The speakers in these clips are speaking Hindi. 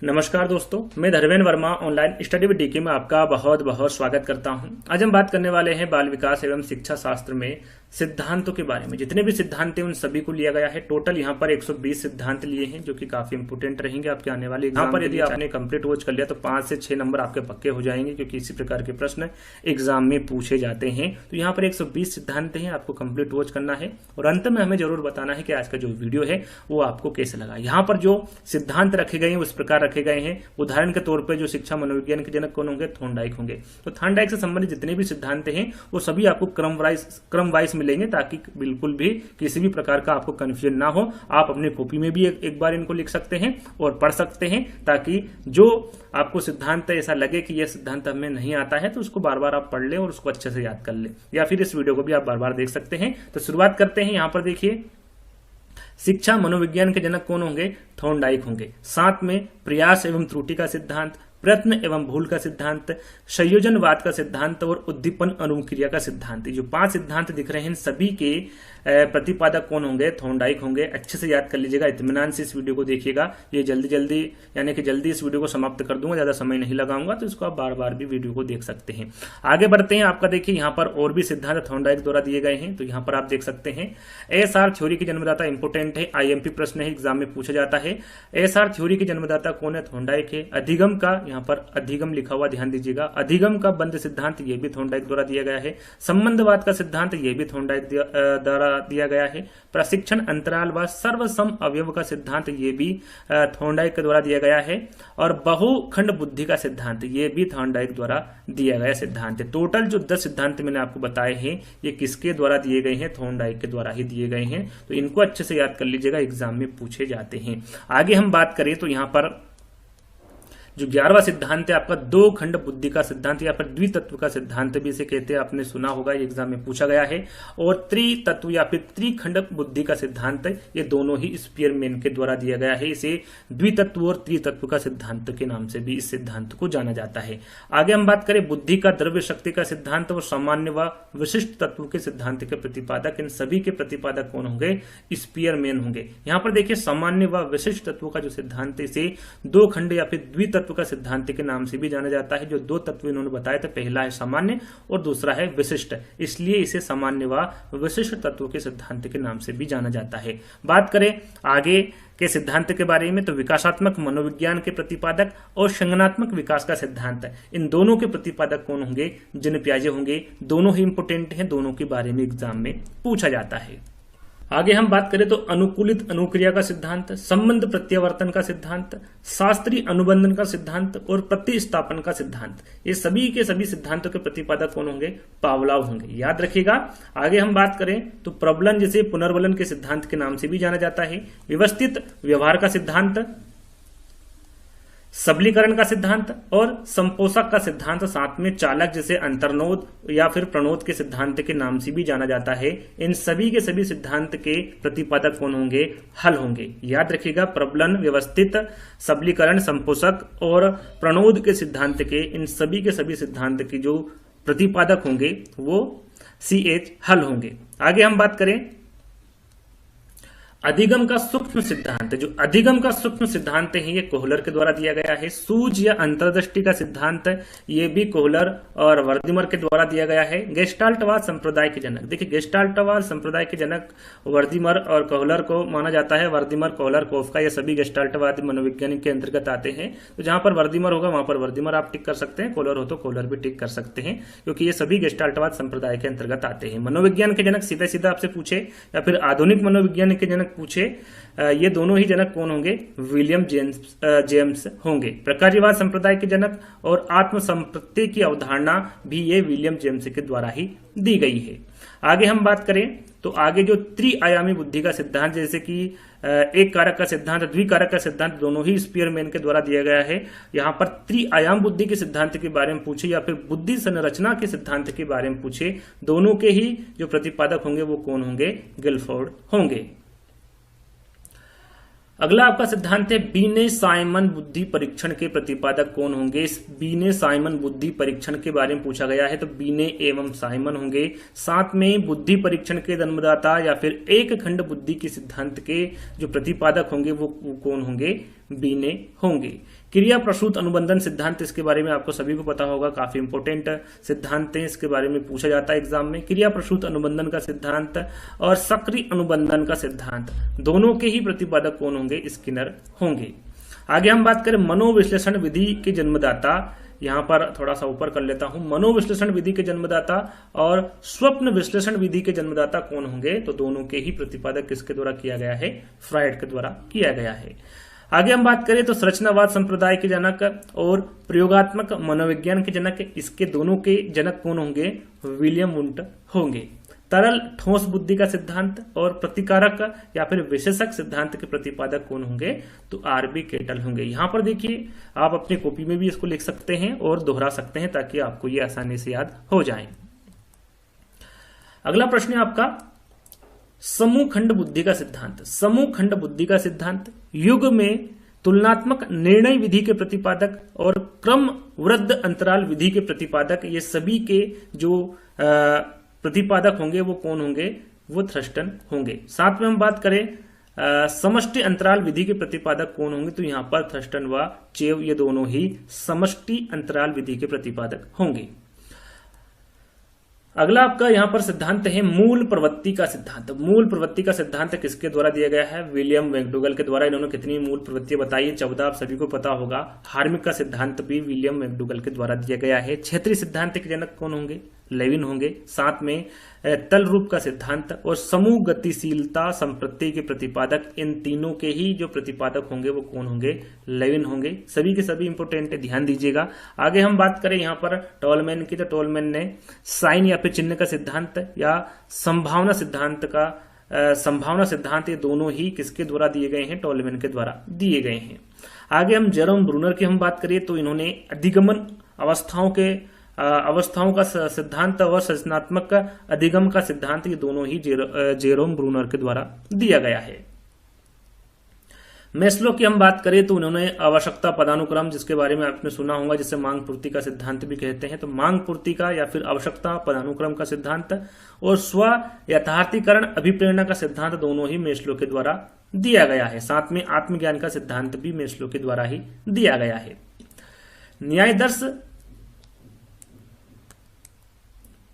नमस्कार दोस्तों, मैं Dharmendra Verma online study with DK में आपका बहुत बहुत स्वागत करता हूं। आज हम बात करने वाले हैं बाल विकास एवं शिक्षा शास्त्र में सिद्धांतों के बारे में। जितने भी सिद्धांत हैं उन सभी को लिया गया है। टोटल यहाँ पर 120 सिद्धांत लिए हैं जो कि काफी इंपोर्टेंट रहेंगे आपके आने वाले एग्जाम पर। यदि आपने कंप्लीट वॉच कर लिया तो 5 से 6 नंबर आपके पक्के हो जाएंगे, क्योंकि इसी प्रकार के प्रश्न एग्जाम में पूछे जाते हैं। तो यहाँ पर 120 सिद्धांत हैं, आपको कंप्लीट वॉच करना है और अंत में हमें जरूर बताना है कि आज का जो वीडियो है वो आपको कैसे लगा। यहाँ पर जो सिद्धांत रखे गए हैं उस प्रकार रखे गए हैं। उदाहरण के तौर पर जो शिक्षा मनोविज्ञान के जनक कौन होंगे? थॉर्नडाइक होंगे। तो थॉर्नडाइक से संबंधित जितने भी सिद्धांत हैं वो सभी आपको क्रम वाइज मिलेंगे, ताकि बिल्कुल भी किसी भी प्रकार का आपको कंफ्यूजन ना हो। आप अपनी कॉपी में भी एक बार इनको लिख सकते हैं और पढ़ सकते हैं, ताकि जो आपको सिद्धांत ऐसा लगे कि यह सिद्धांत हमें नहीं आता है तो उसको बार बार आप पढ़ लें और उसको अच्छे से याद कर लें, या फिर इस वीडियो को भी आप बार बार देख सकते हैं। तो शुरुआत करते हैं। यहाँ पर देखिए, शिक्षा मनोविज्ञान के जनक कौन होंगे? थॉर्नडाइक होंगे। साथ में प्रयास एवं त्रुटि का सिद्धांत, प्रयत्न एवं भूल का सिद्धांत, संयोजनवाद का सिद्धांत और उद्दीपन अनुक्रिया का सिद्धांत। जो 5 सिद्धांत दिख रहे हैं सभी के प्रतिपादक कौन होंगे? थॉर्नडाइक होंगे। अच्छे से याद कर लीजिएगा, इत्मीनान से इस वीडियो को देखिएगा। ये जल्दी यानी कि जल्दी इस वीडियो को समाप्त कर दूंगा, ज्यादा समय नहीं लगाऊंगा, तो इसको आप बार बार भी वीडियो को देख सकते हैं। आगे बढ़ते हैं। आपका देखिए यहाँ पर और भी सिद्धांत थॉर्नडाइक द्वारा दिए गए हैं। तो यहाँ पर आप देख सकते हैं एएसआर थ्योरी के जन्मदाता इंपोर्टेंट है, आईएमपी प्रश्न है, एग्जाम में पूछा जाता है। एएसआर थ्योरी के जन्मदाता कौन है? थॉर्नडाइक है। अधिगम का, यहाँ पर अधिगम लिखा हुआ ध्यान दीजिएगा, अधिगम का बंद सिद्धांत ये भी थॉर्नडाइक द्वारा दिया गया है। संबंधवाद का सिद्धांत ये भी थॉर्नडाइक द्वारा दिया गया है। प्रशिक्षण अंतराल व सर्वसम अवयव का सिद्धांत ये भी थॉर्नडाइक के द्वारा दिया गया है। और बहुखंड बुद्धि का सिद्धांत ये भी थॉर्नडाइक द्वारा दिया गया सिद्धांत है। टोटल जो 10 सिद्धांत मैंने आपको बताए हैं ये किसके द्वारा दिए गए हैं? थॉर्नडाइक के द्वारा ही दिए गए हैं। तो इनको अच्छे से याद कर लीजिएगा, एग्जाम में पूछे जाते हैं। आगे हम बात करें तो यहाँ पर जो 11वां सिद्धांत है आपका दो खंड बुद्धि का सिद्धांत, या फिर द्वितत्व का सिद्धांत भी इसे कहते हैं, आपने सुना होगा, एग्जाम में पूछा गया है। और त्रितत्व या फिर त्रिखंड बुद्धि का सिद्धांत, ये दोनों ही स्पीयरमैन के द्वारा दिया गया है। इसे द्वितत्व और त्रितत्व का सिद्धांत के नाम से भी इस सिद्धांत को जाना जाता है। आगे हम बात करें बुद्धि का द्रव्य शक्ति का सिद्धांत और सामान्य व विशिष्ट तत्व के सिद्धांत के प्रतिपादक, इन सभी के प्रतिपादक कौन होंगे? स्पीयरमैन होंगे। यहाँ पर देखिए सामान्य व विशिष्ट तत्व का जो सिद्धांत है इसे दो खंड या फिर द्वितत्व का सिद्धांत के नाम से भी जाना जाता है। जो 2 तत्व इन्होंने बताए थे, पहला है सामान्य और दूसरा है विशिष्ट, इसलिए इसे सामान्य व विशिष्ट तत्व के सिद्धांत के नाम से भी जाना जाता है। बात करें आगे के सिद्धांत के बारे में तो विकासात्मक मनोविज्ञान के प्रतिपादक और संज्ञानात्मक विकास का सिद्धांत, इन दोनों के प्रतिपादक कौन होंगे? जीन पियाजे होंगे। दोनों ही इंपोर्टेंट हैं, दोनों के बारे में एग्जाम में पूछा जाता है। आगे हम बात करें तो अनुकूलित अनुक्रिया का सिद्धांत, संबंध प्रत्यावर्तन का सिद्धांत, शास्त्रीय अनुबंधन का सिद्धांत और प्रतिस्थापन का सिद्धांत, ये सभी के सभी सिद्धांतों के प्रतिपादक कौन होंगे? पावलोव होंगे। याद रखिएगा। आगे हम बात करें तो प्रबलन, जिसे पुनर्वलन के सिद्धांत के नाम से भी जाना जाता है, व्यवस्थित व्यवहार का सिद्धांत, सबलीकरण का सिद्धांत और संपोषक का सिद्धांत, साथ में चालक जिसे अंतर्नोद या फिर प्रणोद के सिद्धांत के नाम से भी जाना जाता है, इन सभी के सभी सिद्धांत के प्रतिपादक कौन होंगे? हल होंगे। याद रखिएगा, प्रबलन, व्यवस्थित, सबलीकरण, संपोषक और प्रणोद के सिद्धांत के, इन सभी के सभी सिद्धांत के जो प्रतिपादक होंगे वो CH हल होंगे। आगे हम बात करें अधिगम का सूक्ष्म सिद्धांत। जो अधिगम का सूक्ष्म सिद्धांत है ये कोहलर के द्वारा दिया गया है। सूझ या अंतर्दृष्टि का सिद्धांत ये भी कोहलर और वर्दीमर के द्वारा दिया गया है। गेस्टाल्टवाद संप्रदाय के जनक, देखिए गेस्टाल्टवाद संप्रदाय के जनक वर्दीमर और कोहलर को माना जाता है। वर्दीमर, कोहलर, कोफका ये सभी गेस्टाल्टवाद मनोवैज्ञानिक के अंतर्गत आते हैं। तो जहां पर वर्दीमर होगा वहां पर वर्दीमर आप टिक कर सकते हैं, कोहलर हो तो कोहलर भी टिक कर सकते हैं, क्योंकि ये सभी गेस्टाल्टवाद संप्रदाय के अंतर्गत आते हैं। मनोविज्ञान के जनक सीधा सीधा आपसे पूछे या फिर आधुनिक मनोविज्ञान के जनक पूछे, ये दोनों ही जनक कौन होंगे? विलियम जेम्स होंगे। प्रकार्यवाद संप्रदाय के जनक और आत्म संपत्ति की अवधारणा भी ये विलियम जेम्स के द्वारा ही दी गई है। आगे हम बात करें तो आगे जो त्रिआयामी बुद्धि का सिद्धांत, जैसे कि एक कारक का सिद्धांत, द्विकारक का सिद्धांत, दोनों ही स्पीयरमैन के द्वारा दिया गया है। यहाँ पर त्रिआयाम बुद्धि के सिद्धांत के बारे में पूछे या फिर बुद्धि संरचना के सिद्धांत के बारे में पूछे, दोनों के ही जो प्रतिपादक होंगे वो कौन होंगे? गिलफोर्ड होंगे। अगला आपका सिद्धांत है बीने साइमन बुद्धि परीक्षण के प्रतिपादक कौन होंगे? इस बीने साइमन बुद्धि परीक्षण के बारे में पूछा गया है, तो बीने एवं साइमन होंगे। साथ में बुद्धि परीक्षण के जन्मदाता या फिर एक खंड बुद्धि के सिद्धांत के जो प्रतिपादक होंगे वो कौन होंगे? बीने होंगे। क्रिया प्रसूत अनुबंधन सिद्धांत, इसके बारे में आपको सभी को पता होगा, काफी इंपोर्टेंट सिद्धांत है, इसके बारे में पूछा जाता है एग्जाम में। क्रिया प्रसूत अनुबंधन का सिद्धांत और सक्रिय अनुबंधन का सिद्धांत, दोनों के ही प्रतिपादक कौन होंगे? स्किनर होंगे। आगे हम बात करें मनोविश्लेषण विधि के जन्मदाता, यहां पर थोड़ा सा ऊपर कर लेता हूं, मनोविश्लेषण विधि के जन्मदाता और स्वप्न विश्लेषण विधि के जन्मदाता कौन होंगे? तो दोनों के ही प्रतिपादक किसके द्वारा किया गया है? फ्रायड के द्वारा किया गया है। आगे हम बात करें तो संरचनावाद संप्रदाय के जनक और प्रयोगात्मक मनोविज्ञान के जनक, इसके दोनों के जनक कौन होंगे? विलियम वुंट होंगे। तरल ठोस बुद्धि का सिद्धांत और प्रतिकारक या फिर विशेषक सिद्धांत के प्रतिपादक कौन होंगे? तो आरबी केटल होंगे। यहां पर देखिए, आप अपनी कॉपी में भी इसको लिख सकते हैं और दोहरा सकते हैं ताकि आपको ये आसानी से याद हो जाए। अगला प्रश्न है आपका समूह खंड बुद्धि का सिद्धांत। समूह खंड बुद्धि का सिद्धांत युग में तुलनात्मक निर्णय विधि के प्रतिपादक और क्रम वृद्ध अंतराल विधि के प्रतिपादक, ये सभी के जो प्रतिपादक होंगे वो कौन होंगे? वो थ्रस्टन होंगे। साथ में हम बात करें समष्टि अंतराल विधि के प्रतिपादक कौन होंगे? तो यहां पर थ्रस्टन व चेव, ये दोनों ही समष्टि अंतराल विधि के प्रतिपादक होंगे। अगला आपका यहां पर सिद्धांत है मूल प्रवृत्ति का सिद्धांत। मूल प्रवृत्ति का सिद्धांत किसके द्वारा दिया गया है? विलियम मैकडूगल के द्वारा। इन्होंने कितनी मूल प्रवृत्ति बताई? 14, आप सभी को पता होगा। हार्मिक का सिद्धांत भी विलियम मैकडूगल के द्वारा दिया गया है। क्षेत्रीय सिद्धांत के जनक कौन होंगे? लेविन होंगे। साथ में तल रूप का सिद्धांत और समूह गतिशीलता संप्रति के प्रतिपादक, इन तीनों के ही जो प्रतिपादक होंगे वो कौन होंगे? लेविन होंगे। सभी के सभी इंपोर्टेंट है, ध्यान दीजिएगा। आगे हम बात करें यहाँ पर टॉलमैन की, तो टॉलमैन ने साइन या फिर चिन्ह का सिद्धांत या संभावना सिद्धांत का संभावना सिद्धांत, ये दोनों ही किसके द्वारा दिए गए हैं? टॉलमैन के द्वारा दिए गए हैं। आगे हम जेरोम ब्रूनर की हम बात करें तो इन्होंने अधिगमन अवस्थाओं का सिद्धांत और संरचनात्मक अधिगम का सिद्धांत, ये दोनों ही जेरोम ब्रूनर के द्वारा दिया गया है। मेस्लो की हम बात करें तो उन्होंने आवश्यकता पदानुक्रम, जिसके बारे में आपने सुना होगा, जिसे मांग पूर्ति का सिद्धांत भी कहते हैं, तो मांग पूर्ति का या फिर आवश्यकता पदानुक्रम का सिद्धांत और स्व यथार्थीकरण अभिप्रेरणा का सिद्धांत, दोनों ही मेस्लो के द्वारा दिया गया है। साथ में आत्मज्ञान का सिद्धांत भी मेस्लो के द्वारा ही दिया गया है।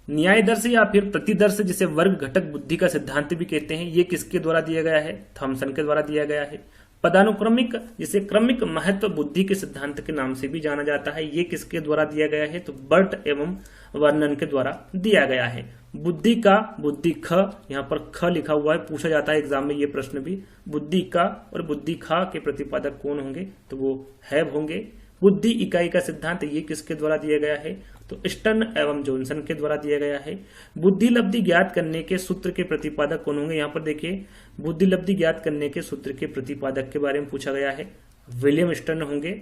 न्यायदर्श या फिर प्रतिदर्श, जिसे वर्ग घटक बुद्धि का सिद्धांत भी कहते हैं, ये किसके द्वारा दिया गया है? थॉमसन के द्वारा दिया गया है। पदानुक्रमिक, जिसे क्रमिक महत्व बुद्धि के सिद्धांत के नाम से भी जाना जाता है, ये किसके द्वारा दिया गया है? तो बर्ट एवं वर्नन के द्वारा दिया गया है। बुद्धि का, बुद्धि ख, यहाँ पर ख लिखा हुआ है, पूछा जाता है एग्जाम में ये प्रश्न भी। बुद्धि का और बुद्धि खा के प्रतिपादक कौन होंगे? तो वो हैव होंगे। बुद्धि इकाई का सिद्धांत, ये किसके द्वारा दिया गया है? तो स्टर्न एवं जॉनसन के द्वारा दिया गया है। बुद्धि लब्धि ज्ञात करने के सूत्र के प्रतिपादक कौन होंगे? यहाँ पर देखिए, बुद्धि लब्धि ज्ञात करने के सूत्र के प्रतिपादक के बारे में पूछा गया है, विलियम स्टर्न होंगे।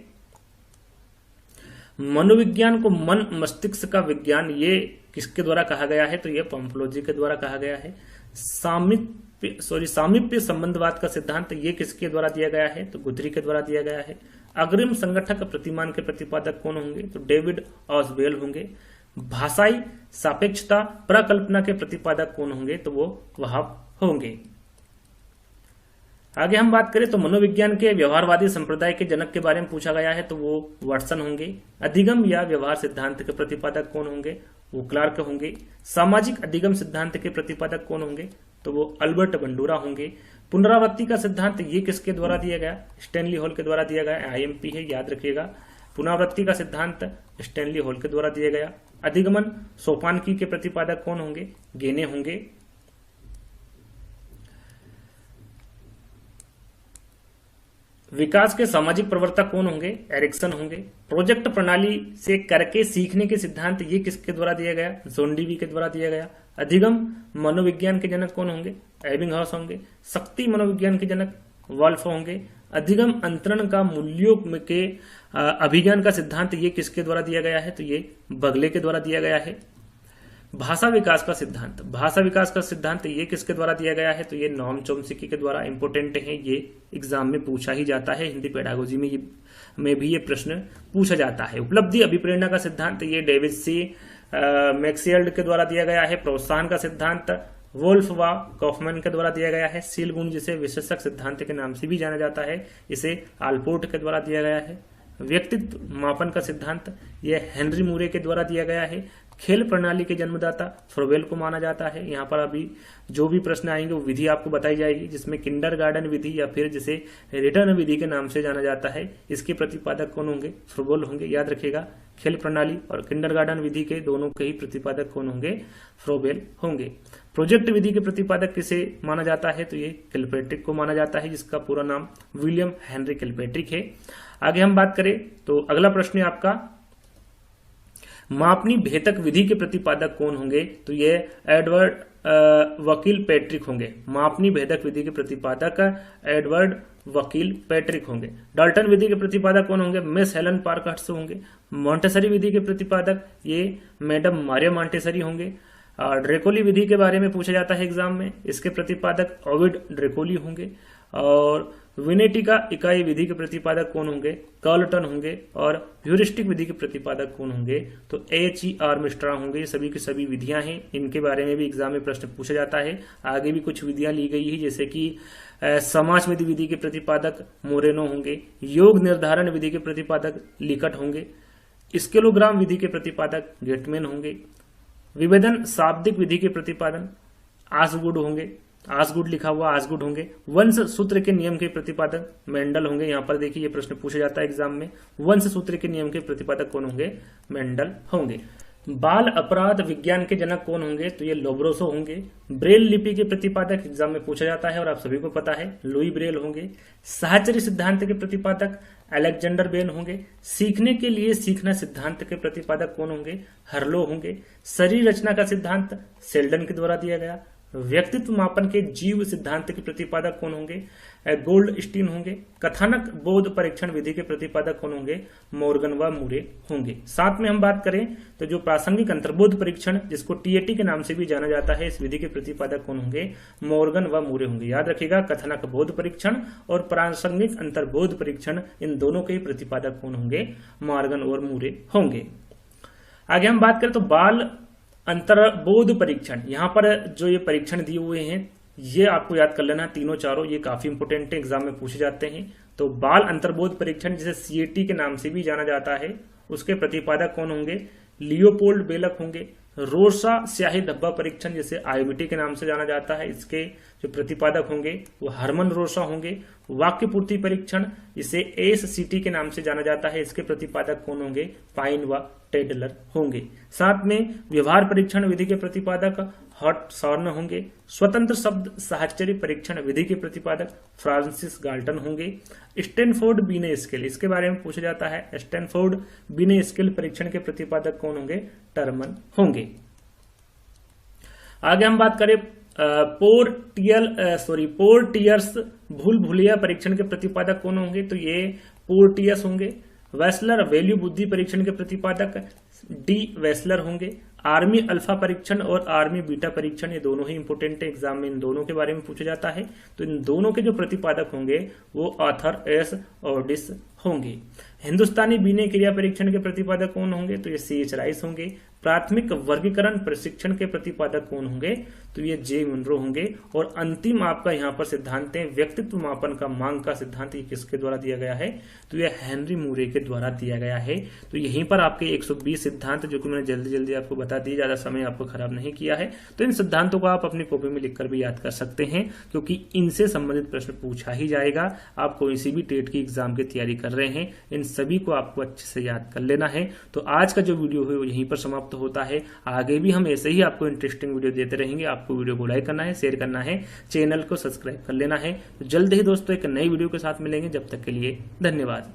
मनोविज्ञान को मन मस्तिष्क का विज्ञान, ये किसके द्वारा कहा गया है? तो ये पंफलोजी के द्वारा कहा गया है। सामीप्य संबंधवाद का सिद्धांत, ये किसके द्वारा दिया गया है? तो गुथरी के द्वारा दिया गया है। अग्रिम संगठक प्रतिमान के प्रतिपादक कौन होंगे? तो डेविड ऑसवेल होंगे। भाषाई सापेक्षता प्रकल्पना के प्रतिपादक कौन होंगे? तो वो वहाब होंगे। आगे हम बात करें तो मनोविज्ञान के व्यवहारवादी संप्रदाय के जनक के बारे में पूछा गया है, तो वो वाटसन होंगे। अधिगम या व्यवहार सिद्धांत के प्रतिपादक कौन होंगे? वो क्लार्क होंगे। सामाजिक अधिगम सिद्धांत के प्रतिपादक कौन होंगे? तो वो अल्बर्ट बंडूरा होंगे। पुनरावृत्ति का सिद्धांत, ये किसके द्वारा दिया गया? स्टैनली हॉल के द्वारा दिया गया। आईएमपी है, याद रखिएगा। पुनरावृत्ति का सिद्धांत स्टैनली हॉल के द्वारा दिया गया। अधिगमन सोपानकी के प्रतिपादक कौन होंगे? गेने होंगे। विकास के सामाजिक प्रवर्तक कौन होंगे? एरिक्सन होंगे। प्रोजेक्ट प्रणाली से करके सीखने के सिद्धांत, ये किसके द्वारा दिया गया? जोंडीवी के द्वारा दिया गया। अधिगम मनोविज्ञान के जनक कौन होंगे? एबिंगहाउस होंगे। शक्ति मनोविज्ञान के जनक वॉल्फ होंगे। अधिगम अंतरण का मूल्यों के अभिज्ञान का सिद्धांत, ये किसके द्वारा दिया गया है? तो ये बगले के द्वारा दिया गया है। भाषा विकास का सिद्धांत, भाषा विकास का सिद्धांत, ये किसके द्वारा दिया गया है? तो ये नॉम चोम्स्की के द्वारा। इंपोर्टेंट है, ये एग्जाम में पूछा ही जाता है। हिंदी पेडागोजी में भी ये प्रश्न पूछा जाता है। उपलब्धि अभिप्रेरणा का सिद्धांत, ये डेविड सी मैक्सवेल के द्वारा दिया गया है। प्रोत्साहन का सिद्धांत वोल्फ व कॉफमैन के द्वारा दिया गया है। सील गुण, जिसे विशेषक सिद्धांत के नाम से भी जाना जाता है, इसे आलपोर्ट के द्वारा दिया गया है। व्यक्तित्व मापन का सिद्धांत यह हेनरी मूरे के द्वारा दिया गया है। खेल प्रणाली के जन्मदाता फ्रोबेल को माना जाता है। यहाँ पर अभी जो भी प्रश्न आएंगे वो विधि आपको बताई जाएगी, जिसमें किंडरगार्टन विधि या फिर जिसे रिटर्न विधि के नाम से जाना जाता है, इसके प्रतिपादक कौन होंगे? फ्रोबेल होंगे। याद रखिएगा, खेल प्रणाली और किंडरगार्टन विधि के दोनों के ही प्रतिपादक कौन होंगे? फ्रोबेल होंगे। प्रोजेक्ट विधि के प्रतिपादक किसे माना जाता है? तो ये किलपैट्रिक को माना जाता है, जिसका पूरा नाम विलियम हेनरी किलपैट्रिक है। आगे हम बात करें तो अगला प्रश्न है आपका, मापनी भेदक विधि के प्रतिपादक कौन होंगे? तो ये एडवर्ड वकील पैट्रिक होंगे। मापनी भेदक विधि के प्रतिपादक एडवर्ड वकील पैट्रिक होंगे। डाल्टन विधि के प्रतिपादक कौन होंगे? मिस हेलन पार्कहर्स्ट होंगे। मॉन्टेसरी विधि के प्रतिपादक ये मैडम मारिया मॉन्टेसरी होंगे। ड्रेकोली विधि के बारे में पूछा जाता है एग्जाम में, इसके प्रतिपादक ओविड ड्रेकोली होंगे। और विनेटिका इकाई विधि के प्रतिपादक कौन होंगे? कार्लटन होंगे। और ह्यूरिस्टिक विधि के प्रतिपादक कौन होंगे? तो H.E. आर्मस्ट्रांग होंगे। ये सभी की सभी विधियां हैं, इनके बारे में भी एग्जाम में प्रश्न पूछा जाता है। आगे भी कुछ विधियां ली गई है, जैसे कि समाजवादी विधि के प्रतिपादक मोरेनो होंगे। योग निर्धारण विधि के प्रतिपादक लिकट होंगे। स्केलोग्राम विधि के प्रतिपादक गेटमैन होंगे। विभेदन शाब्दिक विधि के प्रतिपादन आसगुड होंगे। आसगुड लिखा हुआ आसगुड होंगे। वंश सूत्र के नियम के प्रतिपादक मेंडल होंगे। यहाँ पर देखिए ये प्रश्न पूछा जाता है एग्जाम में, वंश सूत्र के नियम के प्रतिपादक कौन होंगे? मेंडल होंगे। बाल अपराध विज्ञान के जनक कौन होंगे? तो ये लोब्रोसो होंगे। ब्रेल लिपि के प्रतिपादक एग्जाम में पूछा जाता है और आप सभी को पता है, लुई ब्रेल होंगे। साहचर्य सिद्धांत के प्रतिपादक अलेक्जेंडर बेन होंगे। सीखने के लिए सीखना सिद्धांत के प्रतिपादक कौन होंगे? हर्लो होंगे। शरीर रचना का सिद्धांत सेल्डन के द्वारा दिया गया। व्यक्तित्व मापन के जीव सिद्धांत के प्रतिपादक कौन होंगे? गोल्डस्टीन होंगे। कथानक बोध परीक्षण विधि के प्रतिपादक कौन होंगे? मॉर्गन व मूरे होंगे। साथ में हम बात करें तो जो प्रासंगिक अंतर्बोध परीक्षण, जिसको टीएटी के नाम से भी जाना जाता है, इस विधि के प्रतिपादक कौन होंगे? मॉर्गन व मूरे होंगे। याद रखिएगा, कथानक बोध परीक्षण और प्रासंगिक अंतर्बोध परीक्षण, इन दोनों के ही प्रतिपादक कौन होंगे? मॉर्गन और मूरे होंगे। आगे हम बात करें तो बाल अंतर्बोध परीक्षण, यहाँ पर जो ये परीक्षण दिए हुए हैं ये आपको याद कर लेना, तीनों चारों ये काफी इंपोर्टेंट है, एग्जाम में पूछे जाते हैं। तो बाल अंतर्बोध परीक्षण, जिसे सीएटी के नाम से भी जाना जाता है, उसके प्रतिपादक कौन होंगे? लियोपोल्ड बेलक होंगे। रोसा स्याही धब्बा परीक्षण, जिसे आईओबीटी के नाम से जाना जाता है, इसके जो प्रतिपादक होंगे वो हरमन रोसा होंगे। वाक्य पूर्ति परीक्षण, जिसे एससीटी के नाम से जाना जाता है, इसके प्रतिपादक कौन होंगे? पाइन व टेडलर होंगे। साथ में व्यवहार परीक्षण विधि के प्रतिपादक हॉट सॉर्न होंगे। स्वतंत्र शब्द साहचर्य परीक्षण विधि के प्रतिपादक फ्रांसिस गाल्टन होंगे। स्टैनफोर्ड बीने स्केल, इसके बारे में पूछा जाता है, स्टैनफोर्ड बीने स्केल परीक्षण के प्रतिपादक कौन होंगे? टर्मन होंगे। आगे हम बात करें पोर्टियर्स भूल भुलिया परीक्षण के प्रतिपादक कौन होंगे? तो ये पोर्टियस होंगे। वेस्लर वैल्यू बुद्धि परीक्षण के प्रतिपादक डी वेस्लर होंगे। आर्मी अल्फा परीक्षण और आर्मी बीटा परीक्षण, ये दोनों ही इंपोर्टेंट है, एग्जाम में इन दोनों के बारे में पूछा जाता है। तो इन दोनों के जो प्रतिपादक होंगे वो आर्थर एस ऑर्डिस होंगे। हिंदुस्तानी बीने क्रिया परीक्षण के प्रतिपादक कौन होंगे? तो ये सीएच राइस होंगे। प्राथमिक वर्गीकरण प्रशिक्षण के प्रतिपादक कौन होंगे? तो ये जे मुनरो होंगे। और अंतिम आपका यहाँ पर सिद्धांत है व्यक्तित्व मापन का मांग का सिद्धांत, ये किसके द्वारा दिया गया है? तो ये हेनरी मूरे के द्वारा दिया गया है। तो यहीं पर आपके 120 सिद्धांत, जो कि मैंने जल्दी जल्दी आपको बता दिए, ज्यादा समय आपको खराब नहीं किया है। तो इन सिद्धांतों को आप अपनी कॉपी में लिखकर भी याद कर सकते हैं, क्योंकि इनसे संबंधित प्रश्न पूछा ही जाएगा। आप कोई सी भी टेट की एग्जाम की तैयारी कर रहे हैं, इन सभी को आपको अच्छे से याद कर लेना है। तो आज का जो वीडियो है वो यहीं पर समाप्त होता है। आगे भी हम ऐसे ही आपको इंटरेस्टिंग वीडियो देते रहेंगे। आपको वीडियो को लाइक करना है, शेयर करना है, चैनल को सब्सक्राइब कर लेना है। तो जल्द ही दोस्तों एक नई वीडियो के साथ मिलेंगे। जब तक के लिए धन्यवाद।